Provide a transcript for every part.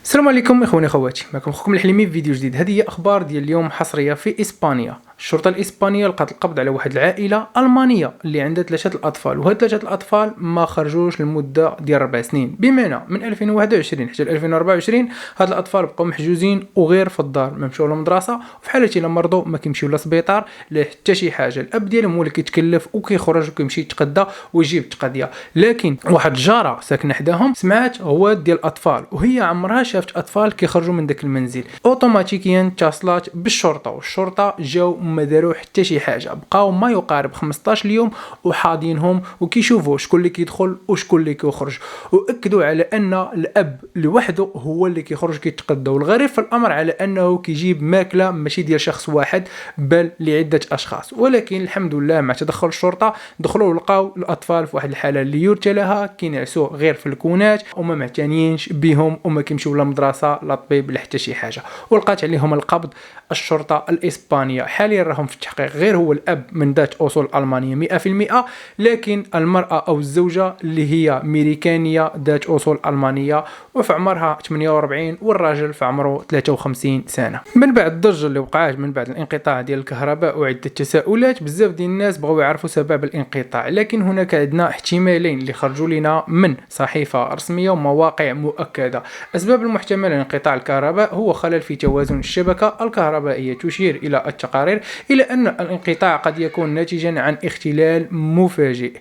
السلام عليكم اخواني اخواتي، معكم اخوكم الحليمي في فيديو جديد. هذه هي اخبار ديال اليوم حصريه في اسبانيا. الشرطه الاسبانيه لقات القبض على واحد العائله المانيه اللي عندها 3 الاطفال، وهاد 3 الاطفال ما خرجوش لمده ديال 4 سنين، بمعنى من 2021 حتى 2024 هاد الاطفال بقاو محجوزين وغير في الدار، ما مشاو للمدرسه، وفي حاله الا مرضوا ما كيمشيو للسبيطار لا حتى شي حاجه. الاب ديالهم هو اللي كيتكلف وكيخرج وكيمشي يتقدى ويجيب التقضيه. لكن واحد الجاره ساكنه حداهم سمعت هو ديال الاطفال، وهي عمرها شافت اطفال كيخرجوا من داك المنزل. اوتوماتيكيا اتصلت بالشرطه، والشرطه جاو ما داروا حتى شي حاجه، بقاو ما يقارب 15 يوم وحاضينهم وكيشوفوا شكون اللي كيدخل وشكون اللي كيخرج، واكدوا على ان الاب لوحده هو اللي كيخرج كيتقدى. والغريب في الامر على انه كيجيب ماكله ماشي ديال شخص واحد بل لعده اشخاص. ولكن الحمد لله مع تدخل الشرطه دخلوا ولقاو الاطفال في واحد الحاله اللي يرثى لها، كينعسوا غير في الكونات وما معتنيينش بهم وما كيمشيو لا مدرسه لا طبيب لا حتى شي حاجه، ولقات عليهم القبض الشرطه الاسبانيه. حاليا راهم في التحقيق، غير هو الاب من ذات اصول المانيه 100%، لكن المراه او الزوجه اللي هي ميريكانيه ذات اصول المانيه وفي عمرها 48، والراجل في عمره 53 سنه. من بعد الضجه اللي وقعت من بعد الانقطاع ديال الكهرباء وعده تساؤلات، بزاف ديال الناس بغاو يعرفوا سبب الانقطاع، لكن هناك عندنا احتمالين اللي خرجوا لنا من صحيفه رسميه ومواقع مؤكده. اسباب المحتمله لانقطاع الكهرباء هو خلل في توازن الشبكه الكهربائيه. تشير الى التقارير الى ان الانقطاع قد يكون ناتجا عن اختلال مفاجئ،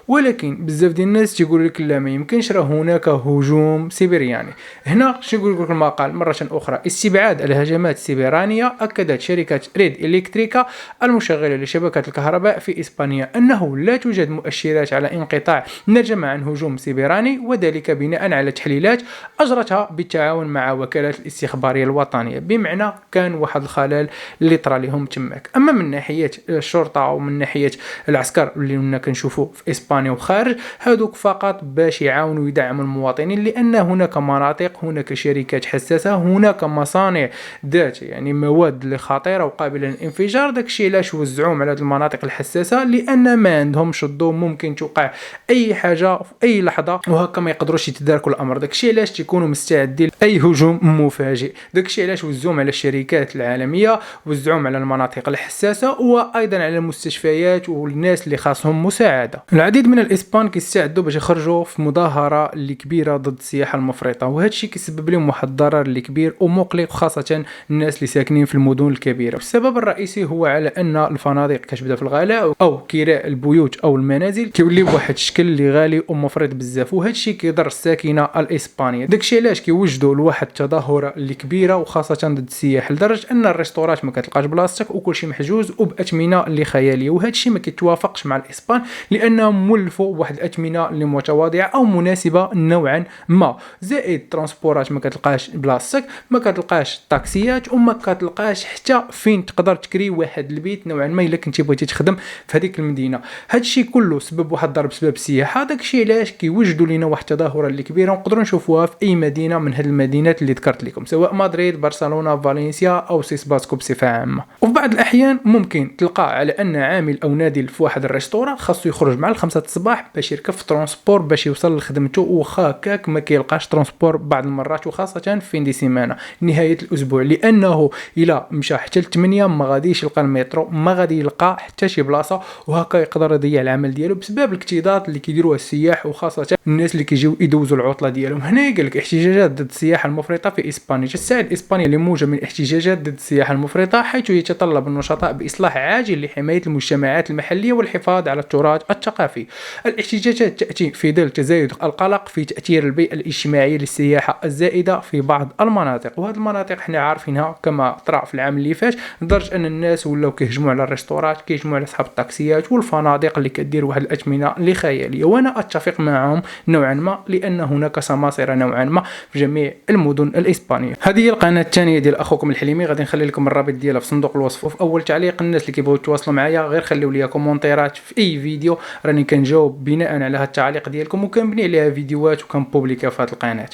ولكن بزاف ديال الناس تيقول لك لا ما يمكنش، راه هناك هجوم سيبراني. هنا شنو يقول لك المقال مره اخرى؟ استبعاد الهجمات السيبرانيه. اكدت شركه ريد الكتريكا المشغله لشبكه الكهرباء في اسبانيا انه لا توجد مؤشرات على انقطاع نجم عن هجوم سيبراني، وذلك بناء على تحليلات اجرتها بالتعاون مع وكاله الاستخباريه الوطنيه. بمعنى كان واحد الخلل اللي طرا لهم تماك. اما من ناحيه الشرطه او من ناحيه العسكر اللي كنا كنشوفوا في اسبانيا وخارج، هذوك فقط باش يعاونوا يدعموا المواطنين، لان هناك مناطق، هناك شركات حساسه، هناك مصانع ذات يعني مواد اللي خطيره وقابله للانفجار. داكشي علاش وزعوهم على هذه المناطق الحساسه، لان ما عندهمش الضوء، ممكن توقع اي حاجه في اي لحظه وهكا ما يقدروش يتداركوا الامر. داكشي علاش تيكونوا مستعدين لاي هجوم مفاجئ. داكشي علاش وزعوهم على الشركات العالميه، وزعوهم على المناطق الحساسه، وايضا على المستشفيات والناس اللي خاصهم مساعده. العديد من الاسبان كيستعدوا باش يخرجوا في مظاهره اللي كبيره ضد السياحه المفرطه، وهذا الشيء كيسبب لهم واحد الضرر اللي كبير ومقلق، خاصه الناس اللي ساكنين في المدن الكبيره. السبب الرئيسي هو على ان الفنادق كتبدا في الغلاء، او كراء البيوت او المنازل كيولي بواحد الشكل اللي غالي ومفرط بزاف، وهذا الشيء كيضر الساكنه الاسبانيه. داكشي علاش كيوجدوا لواحد التظاهره اللي كبيره وخاصه ضد السياح، لدرجه ان الريستورات ما كتلقاش بلاصتك وكلشي محجوز وباثمنه اللي خياليه. وهذا الشيء ما كيتوافقش مع الاسبان، لانهم مولفوا بواحد الاثمنه اللي متواضعه او مناسبه نوعا ما. زائد ترانسبورات ما كتلقاش بلاصتك، ما كتلقاش طاكسيات، وما كتلقاش حتى فين تقدر تكري واحد البيت نوعا ما الا كنتي بغيتي تخدم في هذيك المدينه. هذا الشيء كله سبب واحد الضرب بسبب السياحه. داكشي علاش كيوجدوا لنا واحد التظاهره اللي كبيره، ونقدروا نشوفوها في اي مدينه من هذه المدينات اللي ذكرت لكم، سواء مدريد، برشلونه، فالنسيا او سيس باسكو بصفه عامه. وفي بعض الاحيان ممكن تلقى على ان عامل او نادل في واحد الريستوران خاصو يخرج مع 5 الصباح باش يركب في ترونسبور باش يوصل لخدمته، وخا هكاك ما كيلقاش ترونسبور بعض المرات، وخاصه في دي سيمانه نهايه الاسبوع، لانه الا مشى حتى ل 8 ما غاديش يلقى المترو، ما غادي يلقى حتى شي بلاصه، وهكا يقدر يضيع العمل ديالو بسبب الاكتظاظ اللي كيديروها السياح، وخاصه الناس اللي كيجيو يدوزوا العطله ديالهم. هنا قال لك احتجاجات ضد السياحه المفرطه في اسبانيا. تساعد اسبانيا لموجه من الاحتجاجات ضد السياحه المفرطه، حيث يتطلب النشطاء باصلاح عاجل لحمايه المجتمعات المحليه والحفاظ على التراث الثقافي. الاحتجاجات تاتي في ظل تزايد القلق في تاثير البيئه الاجتماعيه للسياحه الزائده في بعض المناطق، وهذه المناطق احنا عارفينها كما طرا في العام اللي فات، لدرجه ان الناس ولاو كيهجموا على الريستورات، كيهجموا على اصحاب الطاكسيات والفنادق اللي كدير واحد الاثمنه اللي خياليه. وانا اتفق معهم نوعا ما، لان هناك سماسره نوعا ما في جميع المدن الاسبانيه. هذه هي القناه الثانيه ديال اخوكم الحليمي، غادي نخلي لكم الرابط ديالها في صندوق الوصف وفي اول تعليق. الناس اللي كيبغيو يتواصلوا معايا غير خليو لي كومونتيرات في اي فيديو، راني كنجاوب بناء على هاد التعليق ديالكم، وكنبني عليها فيديوهات وكنبوبليكها في هذه القناه.